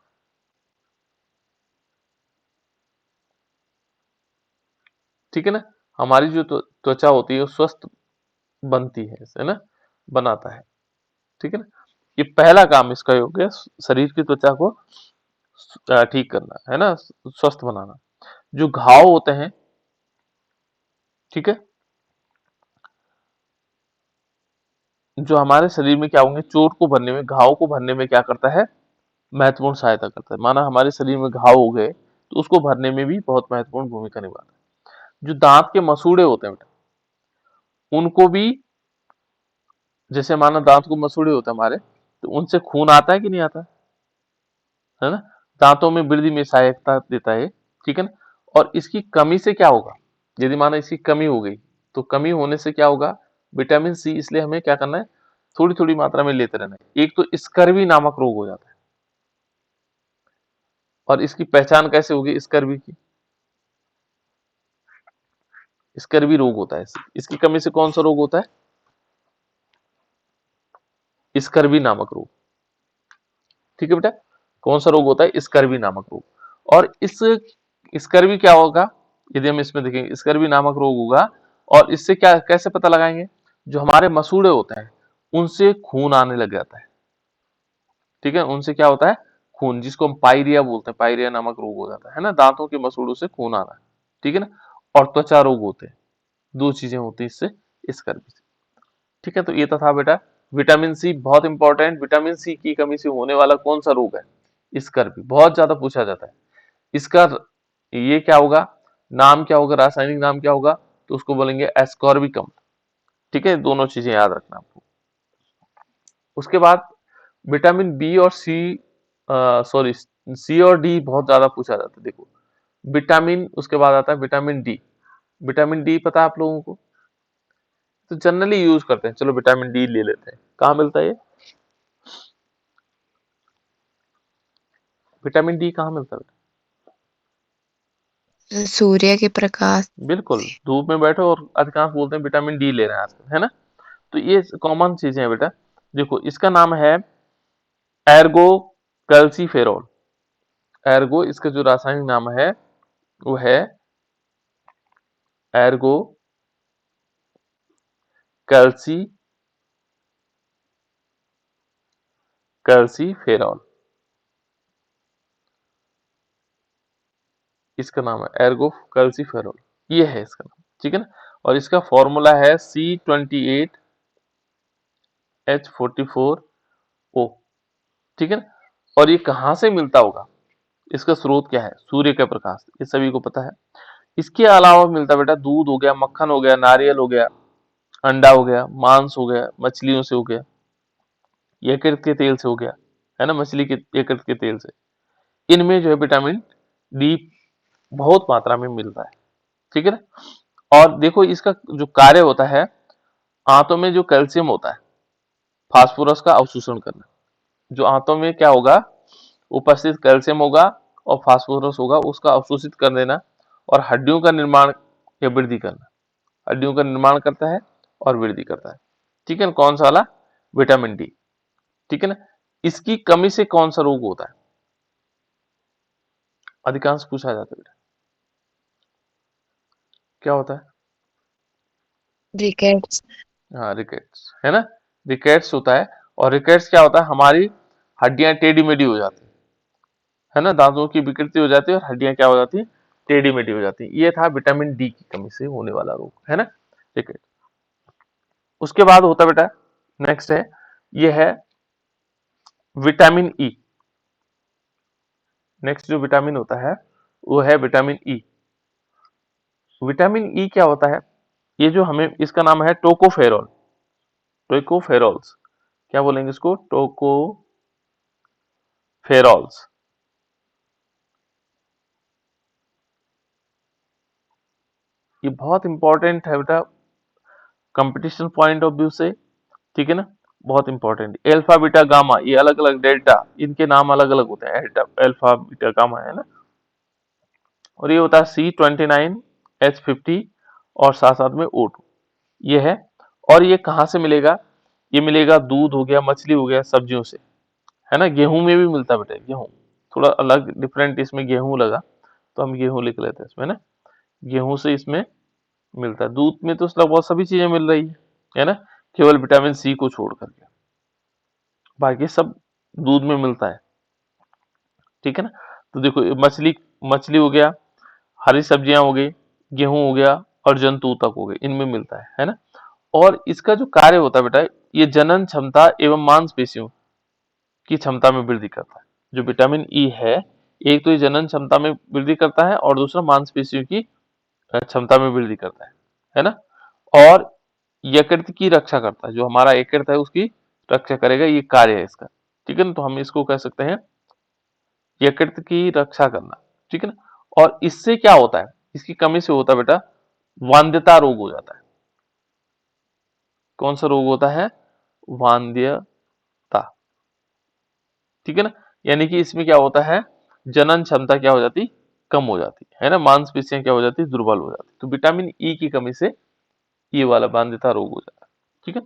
ठीक है ना? हमारी जो त्वचा होती है वो स्वस्थ बनती है ना? बनाता है। ठीक है ना? ये पहला काम इसका हो गया, शरीर की त्वचा को ठीक करना, है ना? स्वस्थ बनाना। जो घाव होते हैं, ठीक है, जो हमारे शरीर में क्या होंगे, चोट को भरने में, घाव को भरने में क्या करता है? महत्वपूर्ण सहायता करता है। माना हमारे शरीर में घाव हो गए तो उसको भरने में भी बहुत महत्वपूर्ण भूमिका निभाता है। जो दांत के मसूड़े होते हैं बेटा, उनको भी, जैसे माना दांत को मसूड़े होते हैं हमारे, तो उनसे खून आता है कि नहीं आता? है ना? दांतों में वृद्धि में सहायता देता है। ठीक है ना? और इसकी कमी से क्या होगा? यदि माना इसकी कमी हो गई, तो कमी होने से क्या होगा? विटामिन सी, इसलिए हमें क्या करना है? थोड़ी थोड़ी मात्रा में लेते रहना है। एक तो स्कर्वी नामक रोग हो जाता है, और इसकी पहचान कैसे होगी स्कर्वी की? स्कर्वी रोग होता है, इसकी कमी से कौन सा रोग होता है? स्कर्वी नामक रोग। ठीक है बेटा? कौन सा रोग होता है? स्कर्वी नामक रोग। और इस स्कर्वी क्या होगा? यदि हम इसमें देखेंगे, स्कर्वी नामक रोग होगा, और इससे क्या, कैसे पता लगाएंगे? जो हमारे मसूड़े होते हैं उनसे खून आने लग जाता है। ठीक है? उनसे क्या होता है? खून, जिसको हम पायरिया बोलते हैं, पायरिया नामक रोग हो जाता है ना? दांतों के मसूड़ों से खून आना। ठीक है ना? और त्वचा रोग होते हैं, दो चीजें होती हैं इससे, स्कर्वी से। ठीक है? तो ये तो था बेटा विटामिन सी, बहुत इंपॉर्टेंट। विटामिन सी की कमी से होने वाला कौन सा रोग है? स्कर्वी, बहुत ज्यादा पूछा जाता है। इसका ये क्या होगा? नाम क्या होगा? रासायनिक नाम क्या होगा? तो उसको बोलेंगे एस्कॉर्बिक अम्ल। ठीक है? दोनों चीजें याद रखना आपको। उसके बाद विटामिन बी और सी, सॉरी, सी और डी बहुत ज्यादा पूछा जाता है। देखो, विटामिन, उसके बाद आता है विटामिन डी। विटामिन डी पता है आप लोगों को? तो जनरली यूज करते हैं, चलो विटामिन डी ले लेते हैं। कहाँ मिलता है ये? विटामिन डी कहाँ मिलता है? सूर्य के प्रकाश बिल्कुल, से। धूप में बैठो और अधिकांश बोलते हैं विटामिन डी ले रहे हैं आजकल, है ना? तो ये कॉमन चीजें हैं बेटा। देखो, इसका नाम है एर्गो कैल्सीफेरॉल। एर्गो, इसका जो रासायनिक नाम है वो है एर्गो कैल्सी कैल्सीफेरॉल। इसका नाम है एर्गो कैल्सीफेरॉल, ये है इसका नाम। ठीक है ना? और इसका फॉर्मूला है C28H44O। ठीक है ना? और ये कहाँ से मिलता होगा? इसका स्रोत क्या है? सूर्य का प्रकाश, ये सभी को पता है। इसके अलावा मिलता है बेटा दूध हो गया, मक्खन हो गया, नारियल हो गया, अंडा हो गया, मांस हो गया, मछलियों से हो गया, यकृत के तेल से हो गया। है ना, मछली के यकृत के तेल से। इनमें जो है विटामिन डी बहुत मात्रा में मिलता है, ठीक है ना। और देखो इसका जो कार्य होता है, आंतों में जो कैल्शियम होता है, फास्फोरस का अवशोषण करना। जो आंतों में क्या होगा, उपस्थित कैल्शियम होगा और फास्फोरस होगा, उसका अवशोषित कर देना और हड्डियों का निर्माण या वृद्धि करना। हड्डियों का निर्माण करता है और वृद्धि करता है, ठीक है ना, कौन सा वाला, विटामिन डी, ठीक है ना। इसकी कमी से कौन सा रोग होता है, अधिकांश पूछा जाता है बेटा, क्या होता है। रिकेट्स। हाँ, रिकेट्स, है ना, रिकेट्स होता है। और रिकेट्स क्या होता है, हमारी हड्डियां टेढ़ी मेढ़ी हो जाती है ना, दांतों की विकृति हो जाती है और हड्डियां क्या हो जाती है, टेढ़ी मेढ़ी हो जाती है। ये था विटामिन डी की कमी से होने वाला रोग, है ना, रिकेट। उसके बाद होता है बेटा, नेक्स्ट है, ये है विटामिन ई। नेक्स्ट जो विटामिन होता है वो है विटामिन ई। विटामिन ई क्या होता है, ये जो हमें, इसका नाम है टोकोफेरॉल, टोकोफेरॉल्स, क्या बोलेंगे इसको, टोकोफेरॉल्स। ये बहुत इंपॉर्टेंट है बेटा, कंपटीशन पॉइंट ऑफ व्यू से, ठीक है ना, बहुत इंपॉर्टेंट। अल्फा बीटा गामा, ये अलग अलग, डेल्टा, इनके नाम अलग अलग होते हैं, अल्फा बीटा गामा, है ना। और ये होता है C29H50 और साथ साथ में O2, ये है। और ये कहाँ से मिलेगा, ये मिलेगा दूध हो गया, मछली हो गया, सब्जियों से, है ना। गेहूं में भी मिलता है बेटा, गेहूं थोड़ा अलग डिफरेंट, इसमें गेहूं लगा तो हम गेहूं लिख लेते हैं इसमें ना, गेहूं से इसमें मिलता है। दूध में तो लगभग सभी चीजें मिल रही है ना, केवल विटामिन सी को छोड़ करके बाकी सब दूध में मिलता है, ठीक है ना। तो देखो मछली, मछली हो गया, हरी सब्जियां हो गई, गेहूं हो गया और जंतु तक हो गए, इनमें मिलता है ना। और इसका जो कार्य होता है बेटा, ये जनन क्षमता एवं मांसपेशियों की क्षमता में वृद्धि करता है। जो विटामिन ई है, एक तो ये जनन क्षमता में वृद्धि करता है और दूसरा मांसपेशियों की क्षमता में वृद्धि करता है ना। और यकृत की रक्षा करता है, जो हमारा यकृत है उसकी रक्षा करेगा, ये कार्य है इसका, ठीक है ना। तो हम इसको कह सकते हैं यकृत की रक्षा करना, ठीक है ना। और इससे क्या होता है, इसकी कमी से होता है बेटा, वांध्यता रोग हो जाता है। कौन सा रोग होता है, वांध्यता, ठीक है ना। यानी कि इसमें क्या होता है, जनन क्षमता क्या हो जाती, कम हो जाती है ना, मांसपेशियां क्या हो जाती, दुर्बल हो जाती। तो विटामिन ई की कमी से ये वाला बांध्यता रोग हो जाता है, ठीक है।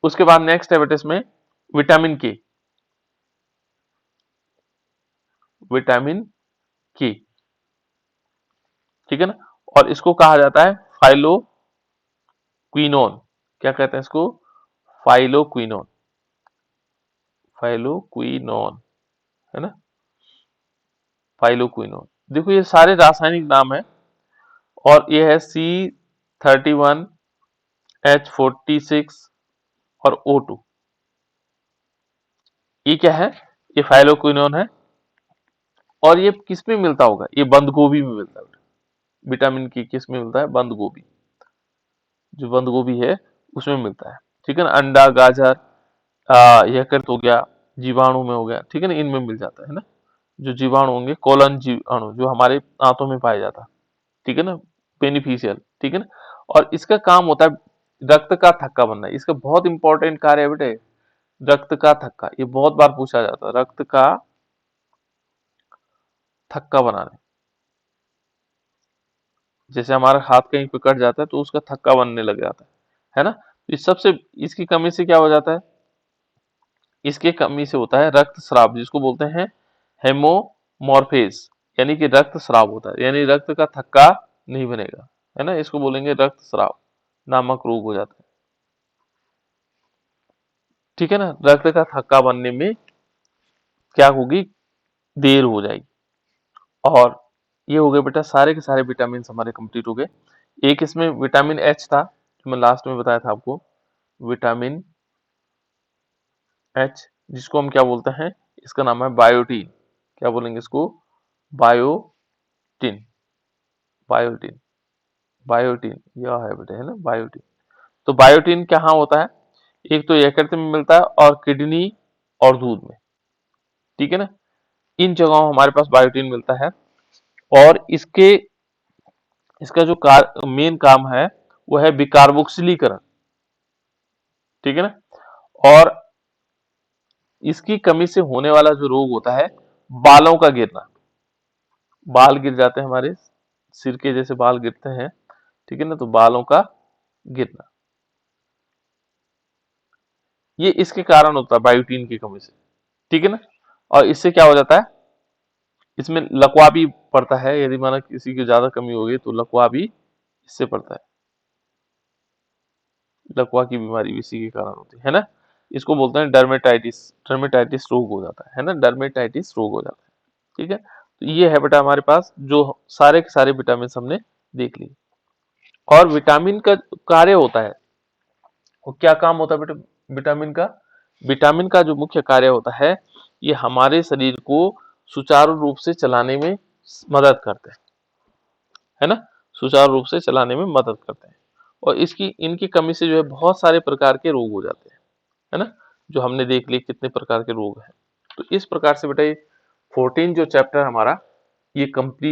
उसके बाद नेक्स्ट है बेटा इसमें विटामिन के, विटामिन के, ठीक है ना। और इसको कहा जाता है फाइलोक्विनोन, क्या कहते हैं इसको, फाइलोक्विनोन, फाइलोक्विनोन, है ना, फाइलोक्विनोन। देखो ये सारे रासायनिक नाम है। और ये है C31H46 और O2, ये क्या है, ये फाइलोक्विनोन है। और ये किस में मिलता होगा, ये बंद गोभी में मिलता है। विटामिन की किस में मिलता है, बंद गोभी, जो बंद गोभी है उसमें मिलता है, ठीक है ना। अंडा, गाजर, यकृत हो गया, जीवाणु में हो गया, ठीक है ना, इनमें मिल जाता है ना। जो जीवाणु होंगे, कोलन जीवाणु, जो हमारे आंतों में पाया जाता है, ठीक है ना, बेनिफिशियल, ठीक है ना। और इसका काम होता है रक्त का थक्का बनना, इसका बहुत इंपॉर्टेंट कार्य है बेटे, रक्त का थक्का, ये बहुत बार पूछा जाता है, रक्त का थक्का बनाने। जैसे हमारा हाथ कहीं पे कट जाता है तो उसका थक्का बनने लग जाता है ना। इस सबसे, इसकी कमी से क्या हो जाता है, इसके कमी से होता है रक्तस्राव, जिसको बोलते हैं हेमोमॉर्फेज, यानी कि रक्त स्राव होता है, यानी रक्त का थक्का नहीं बनेगा, है ना, इसको बोलेंगे रक्तस्राव नामक रोग हो जाता है, ठीक है ना। रक्त का थक्का बनने में क्या होगी, देर हो जाएगी। और ये हो गए बेटा सारे के सारे विटामिन हमारे कंप्लीट हो गए। एक इसमें विटामिन एच था, जो मैं लास्ट में बताया था आपको, विटामिन एच, जिसको हम क्या बोलते हैं, इसका नाम है बायोटीन, क्या बोलेंगे इसको, बायोटिन, बायोटीन, बायोटीन, यह है बेटे, है ना, बायोटीन। तो बायोटीन कहाँ होता है, एक तो यकृत में मिलता है और किडनी और दूध में। ठीक है ना, इन जगहों हमारे पास बायोटीन मिलता है। और इसका जो मेन काम है वो है विकार्बोक्सिलीकरण। ठीक है ना, और इसकी कमी से होने वाला जो रोग होता है बालों का गिरना, बाल गिर जाते हैं हमारे सिर के जैसे बाल गिरते हैं। ठीक है ना, तो बालों का गिरना ये इसके कारण होता है बायोटीन की कमी से। ठीक है ना, और इससे क्या हो जाता है, इसमें लकवा भी पड़ता है। यदि माना किसी की ज्यादा कमी होगी तो लकवा भी इससे पड़ता है। लकवा की बीमारी भी इसी के कारण होती है ना। इसको बोलते हैं डर्मेटाइटिस, डर्मेटाइटिस रोग हो जाता है ना, डर्मेटाइटिस रोग हो जाता है। ठीक है, तो ये है बेटा हमारे पास जो सारे के सारे विटामिन हमने देख लिए। और विटामिन का कार्य होता है, वो क्या काम होता है बेटा विटामिन का? विटामिन का जो मुख्य कार्य होता है, ये हमारे शरीर को सुचारू रूप से चलाने में मदद करते हैं, है ना, सुचारू रूप से चलाने में मदद करते हैं। और इसकी इनकी कमी से जो है बहुत सारे प्रकार के रोग हो जाते हैं, है ना, जो हमने देख लिए कितने प्रकार के रोग हैं। तो इस प्रकार से बेटा ये 14 जो चैप्टर हमारा ये कंप्लीट